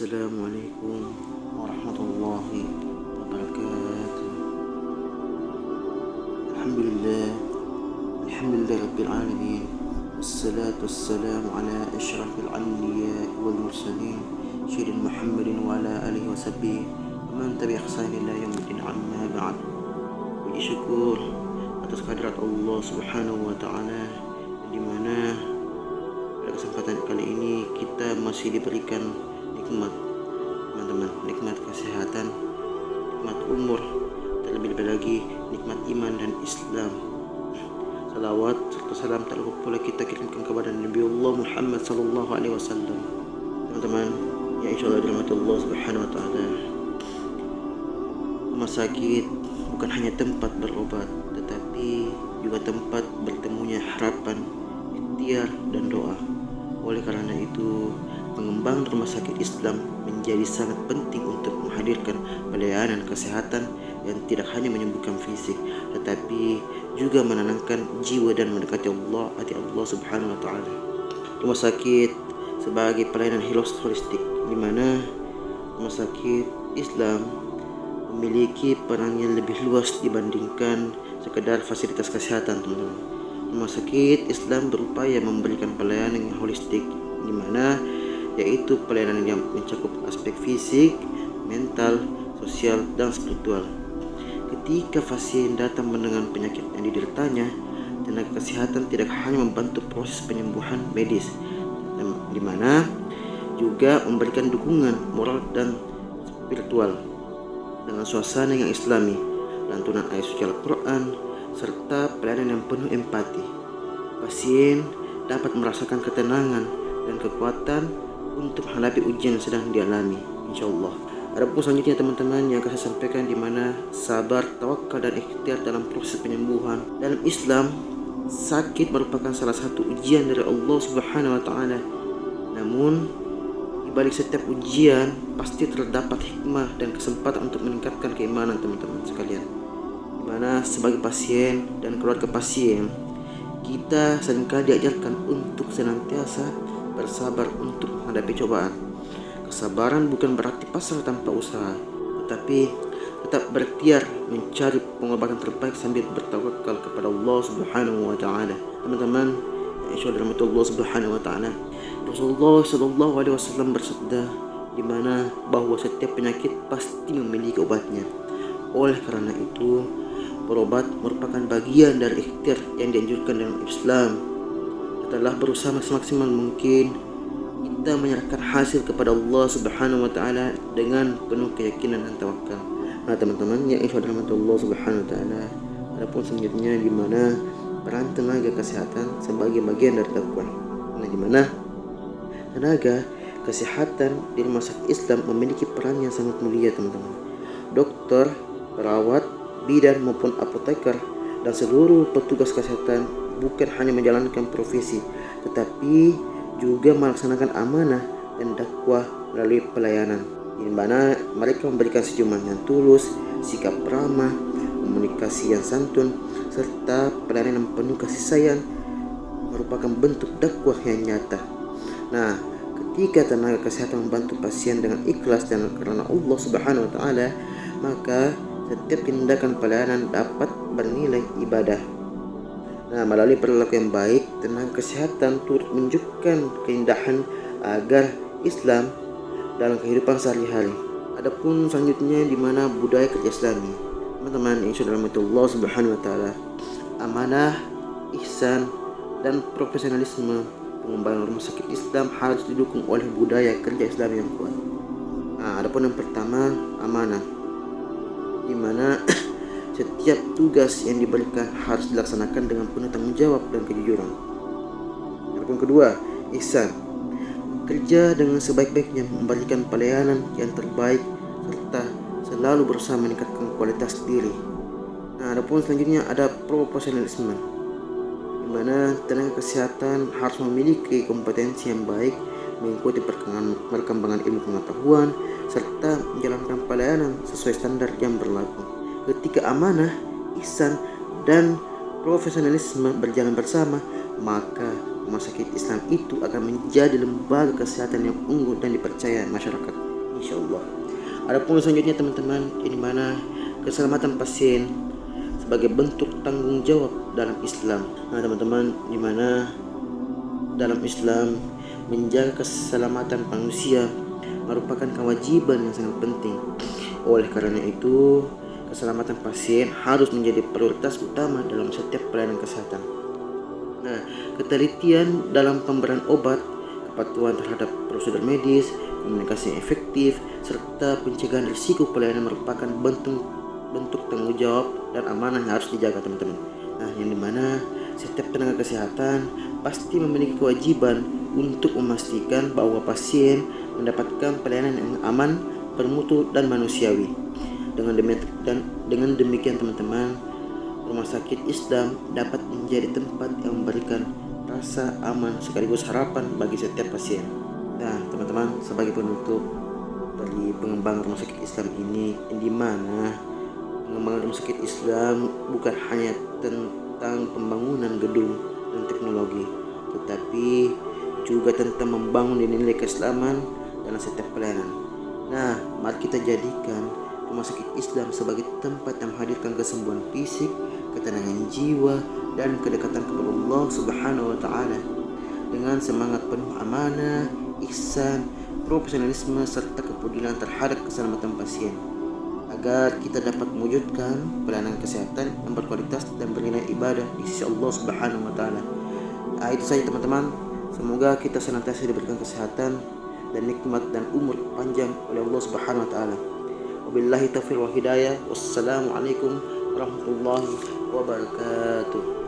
Assalamualaikum warahmatullahi wabarakatuh. Alhamdulillah, alhamdulillah rabbil alamin. Wassalatu wassalamu ala asyrafil anbiya wal mursalin sayyidina Muhammadin wa ala alihi wa sahbihi wa man tabi'a ihsan ila yaumil amma ba'd. Puji syukur atas kehadirat Allah Subhanahu wa taala, di mana pada kesempatan kali ini kita masih diberikan nikmat, teman-teman, nikmat kesehatan, nikmat umur, terlebih lagi nikmat iman dan Islam. Salawat serta salam tak lupa pula kita kirimkan kepada Nabi Allah Muhammad sallallahu alaihi wasallam. Teman-teman, ya insyaallah dirahmati Allah Subhanahu wa taala. Rumah sakit bukan hanya tempat berobat, tetapi juga tempat bertemunya harapan, ikhtiar dan doa. Oleh karena itu, pengembangan rumah sakit Islam menjadi sangat penting untuk menghadirkan pelayanan kesehatan yang tidak hanya menyembuhkan fisik, tetapi juga menenangkan jiwa dan mendekati Allah, hati Allah Subhanahu wa taala. Rumah sakit sebagai pelayanan holistik, di mana rumah sakit Islam memiliki peran yang lebih luas dibandingkan sekedar fasilitas kesehatan, teman-teman. Rumah sakit Islam berupaya memberikan pelayanan yang holistik, di mana yaitu pelayanan yang mencakup aspek fisik, mental, sosial, dan spiritual. Ketika pasien datang dengan penyakit yang dideritanya, tenaga kesehatan tidak hanya membantu proses penyembuhan medis, di mana juga memberikan dukungan moral dan spiritual dengan suasana yang islami, lantunan ayat suci Al-Quran, serta pelayanan yang penuh empati. Pasien dapat merasakan ketenangan dan kekuatan untuk menghadapi ujian yang sedang dialami, insyaallah. Adapun selanjutnya, teman-teman, yang akan saya sampaikan di mana sabar, tawakal dan ikhtiar dalam proses penyembuhan. Dalam Islam, sakit merupakan salah satu ujian dari Allah Subhanahu wa taala. Namun, di balik setiap ujian pasti terdapat hikmah dan kesempatan untuk meningkatkan keimanan, teman-teman sekalian. Di mana sebagai pasien dan keluarga pasien, kita seringkali diajarkan untuk senantiasa bersabar untuk menghadapi cobaan. Kesabaran bukan berarti pasrah tanpa usaha, tetapi tetap berikhtiar mencari pengobatan terbaik sambil bertawakal kepada Allah Subhanahu wa taala. Teman-teman, insyaallah Allah Subhanahu wa taala. Rasulullah sallallahu alaihi wasallam bersabda di mana bahwa setiap penyakit pasti memiliki obatnya. Oleh karena itu, berobat merupakan bagian dari ikhtiar yang dianjurkan dalam Islam. Setelah berusaha semaksimal mungkin, kita menyerahkan hasil kepada Allah Subhanahu wa taala dengan penuh keyakinan dan tawakal. Nah, teman-teman, yang insyaallah Allah Subhanahu wa taala, adapun selanjutnya di mana peran tenaga kesehatan sebagai bagian dari dakwah. Nah, di mana tenaga kesehatan di rumah sakit Islam memiliki peran yang sangat mulia, teman-teman. Dokter, perawat, bidan maupun apoteker dan seluruh petugas kesehatan bukan hanya menjalankan profesi, tetapi juga melaksanakan amanah dan dakwah melalui pelayanan, di mana mereka memberikan senyuman yang tulus, sikap ramah, komunikasi yang santun, serta pelayanan yang penuh kasih sayang merupakan bentuk dakwah yang nyata. Nah, ketika tenaga kesehatan membantu pasien dengan ikhlas dan karena Allah Subhanahu wa taala, maka setiap tindakan pelayanan dapat bernilai ibadah. Nah, melalui perilaku yang baik, tenaga kesehatan turut menunjukkan keindahan agar Islam dalam kehidupan sehari-hari. Adapun selanjutnya di mana budaya kerja Islami. Teman-teman, insyaallah Allah Subhanahu wa taala, amanah, ihsan dan profesionalisme pengembangan rumah sakit Islam harus didukung oleh budaya kerja Islam yang kuat. Nah, adapun yang pertama, amanah, di mana setiap tugas yang diberikan harus dilaksanakan dengan penuh tanggung jawab dan kejujuran. Adapun kedua, ihsan, kerja dengan sebaik-baiknya, memberikan pelayanan yang terbaik serta selalu berusaha meningkatkan kualitas diri. Nah, adapun selanjutnya ada profesionalisme, di mana tenaga kesehatan harus memiliki kompetensi yang baik, mengikuti perkembangan ilmu pengetahuan, serta menjalankan pelayanan sesuai standar yang berlaku. Ketika amanah, ihsan, dan profesionalisme berjalan bersama, maka rumah sakit Islam itu akan menjadi lembaga kesehatan yang unggul dan dipercaya masyarakat. insya Allah. Adapun selanjutnya teman-teman, ini mana keselamatan pasien sebagai bentuk tanggung jawab dalam Islam. Nah teman-teman, di mana dalam Islam menjaga keselamatan manusia merupakan kewajiban yang sangat penting. Oleh karena itu, keselamatan pasien harus menjadi prioritas utama dalam setiap pelayanan kesehatan. Nah, ketelitian dalam pemberian obat, kepatuhan terhadap prosedur medis, komunikasi yang efektif, serta pencegahan risiko pelayanan merupakan bentuk tanggung jawab dan amanah yang harus dijaga teman-teman. Nah, yang dimana setiap tenaga kesehatan pasti memiliki kewajiban untuk memastikan bahwa pasien mendapatkan pelayanan yang aman, bermutu, dan manusiawi. Dengan demikian teman-teman, rumah sakit Islam dapat menjadi tempat yang memberikan rasa aman sekaligus harapan bagi setiap pasien. Nah teman-teman, sebagai penutup dari pengembangan rumah sakit Islam ini, di mana pengembangan rumah sakit Islam bukan hanya tentang pembangunan gedung dan teknologi, tetapi juga tentang membangun nilai keislaman dalam setiap pelayanan. Nah, mari kita jadikan rumah sakit Islam sebagai tempat yang menghadirkan kesembuhan fisik, ketenangan jiwa, dan kedekatan kepada Allah Subhanahu wa taala dengan semangat penuh amanah, ihsan, profesionalisme, serta kepedulian terhadap keselamatan pasien, agar kita dapat mewujudkan pelayanan kesehatan yang berkualitas dan bernilai ibadah di sisi Allah Subhanahu wa taala. Itu saja teman-teman. Semoga kita senantiasa diberikan kesehatan dan nikmat dan umur panjang oleh Allah Subhanahu wa taala. Wabillahi taufiq wal hidayah. Wassalamualaikum warahmatullahi wabarakatuh.